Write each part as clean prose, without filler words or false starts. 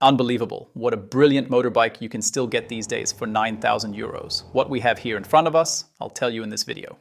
Unbelievable. What a brilliant motorbike you can still get these days for 9,000 euros. What we have here in front of us, I'll tell you in this video.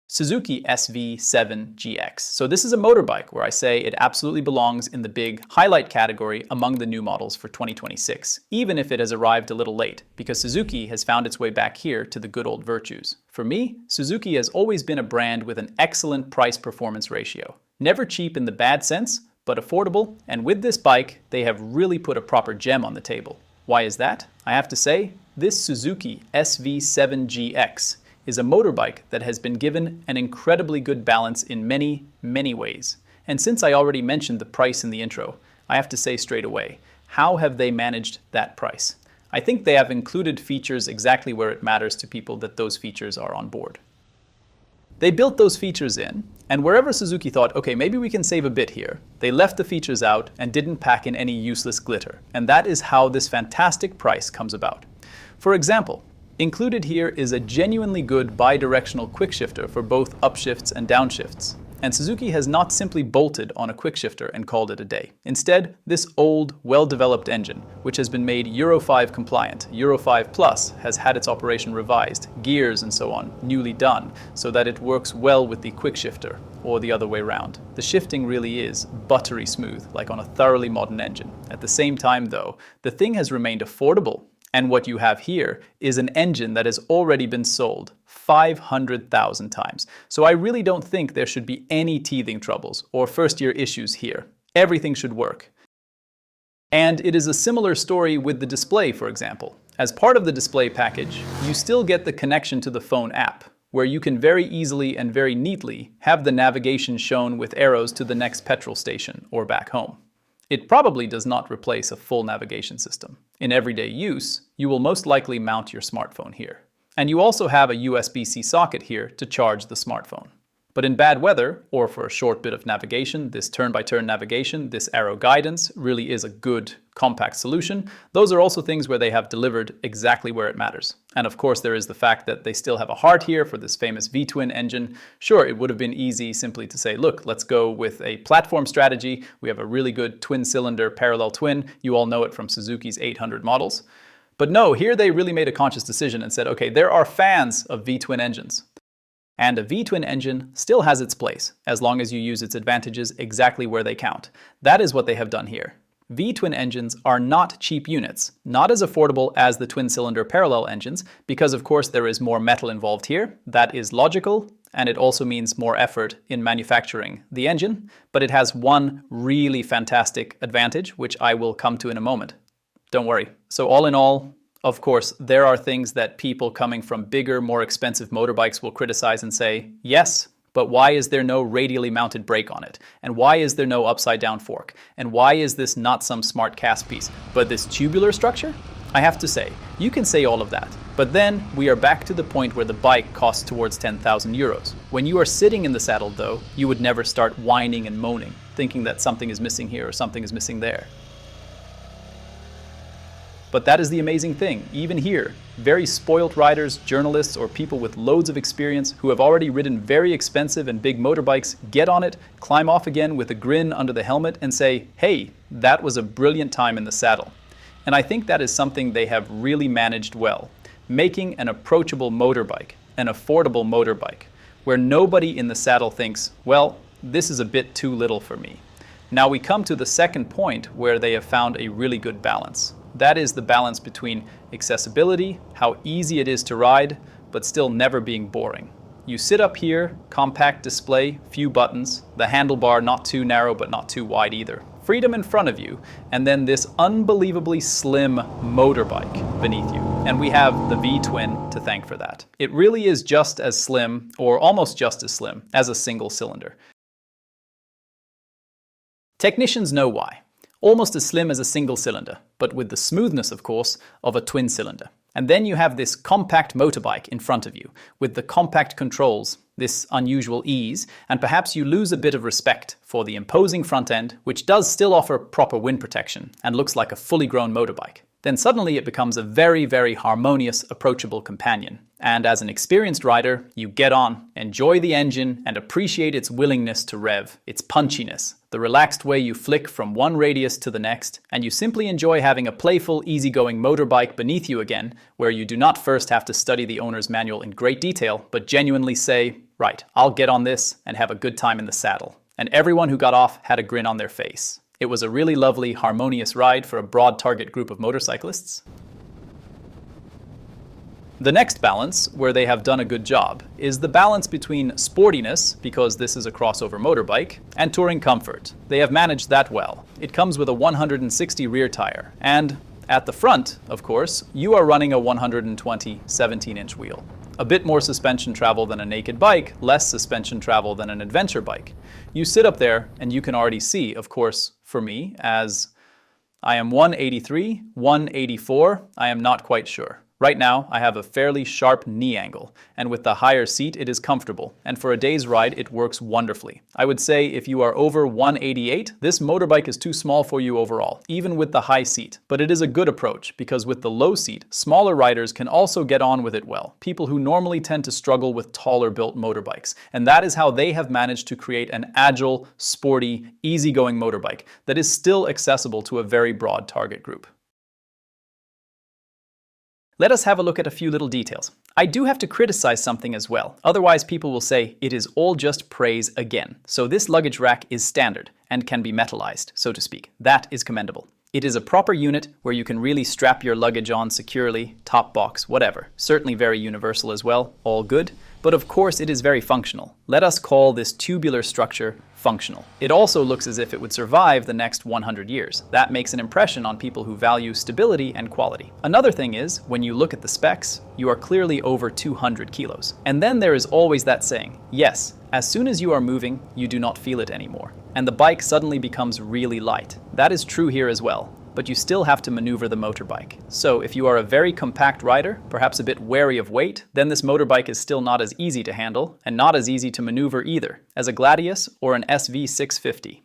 Suzuki SV-7GX. So this is a motorbike where I say it absolutely belongs in the big highlight category among the new models for 2026, even if it has arrived a little late, because Suzuki has found its way back here to the good old virtues. For me, Suzuki has always been a brand with an excellent price-performance ratio. Never cheap in the bad sense, but affordable, and with this bike, they have really put a proper gem on the table. Why is that? I have to say, this Suzuki SV-7GX is a motorbike that has been given an incredibly good balance in many, many ways. And since I already mentioned the price in the intro, I have to say straight away, how have they managed that price? I think they have included features exactly where it matters to people that those features are on board. They built those features in, and wherever Suzuki thought, okay, maybe we can save a bit here, they left the features out and didn't pack in any useless glitter. And that is how this fantastic price comes about. For example, included here is a genuinely good bidirectional quickshifter for both upshifts and downshifts. And Suzuki has not simply bolted on a quickshifter and called it a day. Instead, this old, well-developed engine, which has been made Euro 5 compliant, Euro 5 Plus, has had its operation revised, gears and so on, newly done, so that it works well with the quickshifter, or the other way around. The shifting really is buttery smooth, like on a thoroughly modern engine. At the same time though, the thing has remained affordable. And what you have here is an engine that has already been sold 500,000 times. So I really don't think there should be any teething troubles or first-year issues here. Everything should work. And it is a similar story with the display, for example. As part of the display package, you still get the connection to the phone app, where you can very easily and very neatly have the navigation shown with arrows to the next petrol station or back home. It probably does not replace a full navigation system. In everyday use, you will most likely mount your smartphone here. And you also have a USB-C socket here to charge the smartphone. But in bad weather, or for a short bit of navigation, this turn-by-turn navigation, this arrow guidance really is a good, compact solution. Those are also things where they have delivered exactly where it matters. And of course there is the fact that they still have a heart here for this famous V-twin engine. Sure, it would have been easy simply to say, look, let's go with a platform strategy. We have a really good twin-cylinder parallel twin. You all know it from Suzuki's 800 models. But no, here they really made a conscious decision and said, okay, there are fans of V-twin engines. And a V-twin engine still has its place, as long as you use its advantages exactly where they count. That is what they have done here. V-twin engines are not cheap units, not as affordable as the twin-cylinder parallel engines, because of course there is more metal involved here. That is logical, and it also means more effort in manufacturing the engine, but it has one really fantastic advantage, which I will come to in a moment. Don't worry. So all in all, of course, there are things that people coming from bigger, more expensive motorbikes will criticize and say, yes, but why is there no radially mounted brake on it? And why is there no upside down fork? And why is this not some smart cast piece, but this tubular structure? I have to say, you can say all of that, but then we are back to the point where the bike costs towards 10,000 euros. When you are sitting in the saddle though, you would never start whining and moaning, thinking that something is missing here or something is missing there. But that is the amazing thing. Even here, very spoilt riders, journalists, or people with loads of experience who have already ridden very expensive and big motorbikes get on it, climb off again with a grin under the helmet and say, hey, that was a brilliant time in the saddle. And I think that is something they have really managed well, making an approachable motorbike, an affordable motorbike, where nobody in the saddle thinks, well, this is a bit too little for me. Now we come to the second point where they have found a really good balance. That is the balance between accessibility, how easy it is to ride, but still never being boring. You sit up here, compact display, few buttons, the handlebar not too narrow but not too wide either. Freedom in front of you, and then this unbelievably slim motorbike beneath you. And we have the V-twin to thank for that. It really is just as slim, or almost just as slim, as a single cylinder. Technicians know why. Almost as slim as a single cylinder, but with the smoothness, of course, of a twin cylinder. And then you have this compact motorbike in front of you, with the compact controls, this unusual ease, and perhaps you lose a bit of respect for the imposing front end, which does still offer proper wind protection and looks like a fully grown motorbike. then suddenly it becomes a very, very harmonious, approachable companion. And as an experienced rider, you get on, enjoy the engine, and appreciate its willingness to rev, its punchiness, the relaxed way you flick from one radius to the next, and you simply enjoy having a playful, easygoing motorbike beneath you again, where you do not first have to study the owner's manual in great detail, but genuinely say, right, I'll get on this and have a good time in the saddle. And everyone who got off had a grin on their face. It was a really lovely, harmonious ride for a broad target group of motorcyclists. The next balance, where they have done a good job, is the balance between sportiness, because this is a crossover motorbike, and touring comfort. They have managed that well. It comes with a 160 rear tire, and at the front, of course, you are running a 120 17-inch wheel. A bit more suspension travel than a naked bike, less suspension travel than an adventure bike. You sit up there and you can already see, of course, for me, as I am 183, 184, I am not quite sure. Right now, I have a fairly sharp knee angle, and with the higher seat, it is comfortable, and for a day's ride, it works wonderfully. I would say if you are over 188, this motorbike is too small for you overall, even with the high seat. But it is a good approach, because with the low seat, smaller riders can also get on with it well, people who normally tend to struggle with taller-built motorbikes. And that is how they have managed to create an agile, sporty, easygoing motorbike that is still accessible to a very broad target group. Let us have a look at a few little details. I do have to criticize something as well, otherwise people will say it is all just praise again. So this luggage rack is standard and can be metallized, so to speak. That is commendable. It is a proper unit where you can really strap your luggage on securely, top box, whatever. Certainly very universal as well, all good. But of course it is very functional. Let us call this tubular structure functional. It also looks as if it would survive the next 100 years. That makes an impression on people who value stability and quality. Another thing is, when you look at the specs, you are clearly over 200 kilos. And then there is always that saying, yes, as soon as you are moving, you do not feel it anymore. And the bike suddenly becomes really light. That is true here as well. But you still have to maneuver the motorbike. So if you are a very compact rider, perhaps a bit wary of weight, then this motorbike is still not as easy to handle and not as easy to maneuver either as a Gladius or an SV-650.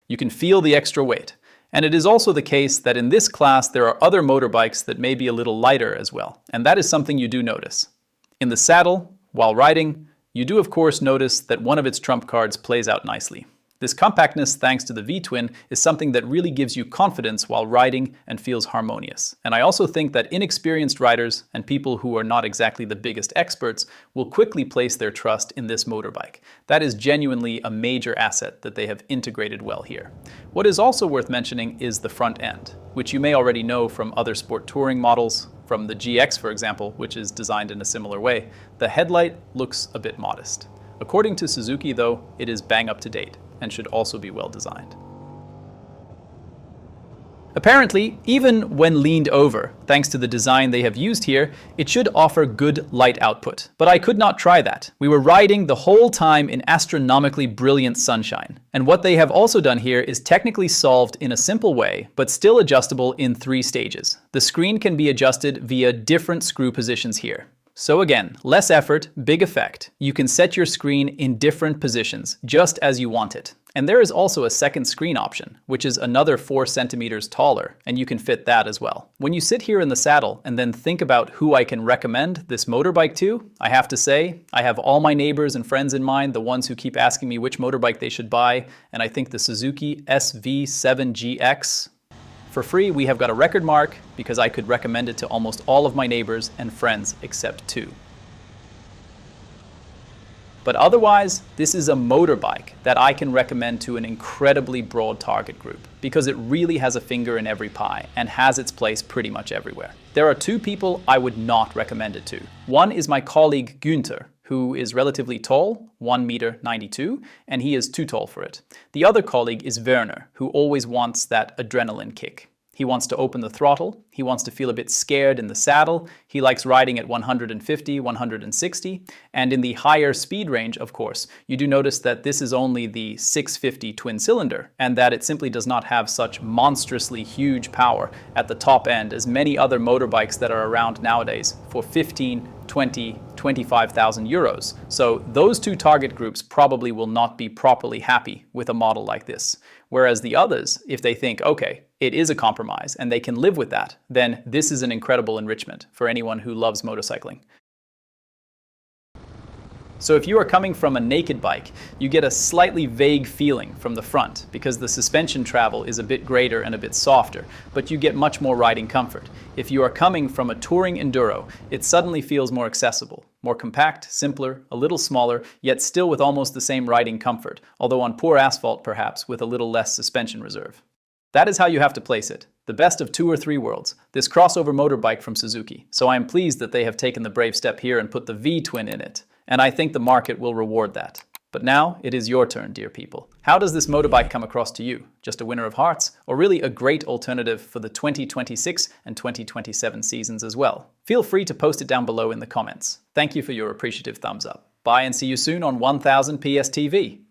You can feel the extra weight. And it is also the case that in this class there are other motorbikes that may be a little lighter as well. And that is something you do notice. In the saddle, while riding, you do of course notice that one of its trump cards plays out nicely. This compactness, thanks to the V-twin, is something that really gives you confidence while riding and feels harmonious. And I also think that inexperienced riders and people who are not exactly the biggest experts will quickly place their trust in this motorbike. That is genuinely a major asset that they have integrated well here. What is also worth mentioning is the front end, which you may already know from other sport touring models, from the GX for example, which is designed in a similar way. The headlight looks a bit modest. According to Suzuki though, it is bang up to date and should also be well designed. Apparently, even when leaned over, thanks to the design they have used here, it should offer good light output. But I could not try that. We were riding the whole time in astronomically brilliant sunshine. And what they have also done here is technically solved in a simple way, but still adjustable in 3 stages. The screen can be adjusted via different screw positions here. So again, less effort, big effect. You can set your screen in different positions, just as you want it. And there is also a second screen option, which is another 4 centimeters taller, and you can fit that as well. When you sit here in the saddle and then think about who I can recommend this motorbike to, I have to say, I have all my neighbors and friends in mind, the ones who keep asking me which motorbike they should buy, and I think the Suzuki SV-7GX, for free, we have got a record mark because I could recommend it to almost all of my neighbors and friends except 2. But otherwise, this is a motorbike that I can recommend to an incredibly broad target group because it really has a finger in every pie and has its place pretty much everywhere. There are 2 people I would not recommend it to. One is my colleague Günther, who is relatively tall, 1.92 m, and he is too tall for it. The other colleague is Werner, who always wants that adrenaline kick. He wants to open the throttle, he wants to feel a bit scared in the saddle, he likes riding at 150, 160, and in the higher speed range, of course, you do notice that this is only the 650 twin cylinder, and that it simply does not have such monstrously huge power at the top end as many other motorbikes that are around nowadays for 15, 25,000 euros. So those two target groups probably will not be properly happy with a model like this. Whereas the others, if they think, okay, it is a compromise and they can live with that, then this is an incredible enrichment for anyone who loves motorcycling. So if you are coming from a naked bike, you get a slightly vague feeling from the front because the suspension travel is a bit greater and a bit softer, but you get much more riding comfort. If you are coming from a touring enduro, it suddenly feels more accessible, more compact, simpler, a little smaller, yet still with almost the same riding comfort, although on poor asphalt perhaps with a little less suspension reserve. That is how you have to place it. The best of 2 or 3 worlds, this crossover motorbike from Suzuki. So I am pleased that they have taken the brave step here and put the V-twin in it. And I think the market will reward that. But now it is your turn, dear people. How does this motorbike come across to you? Just a winner of hearts, or really a great alternative for the 2026 and 2027 seasons as well? Feel free to post it down below in the comments. Thank you for your appreciative thumbs up. Bye and see you soon on 1000 PS TV.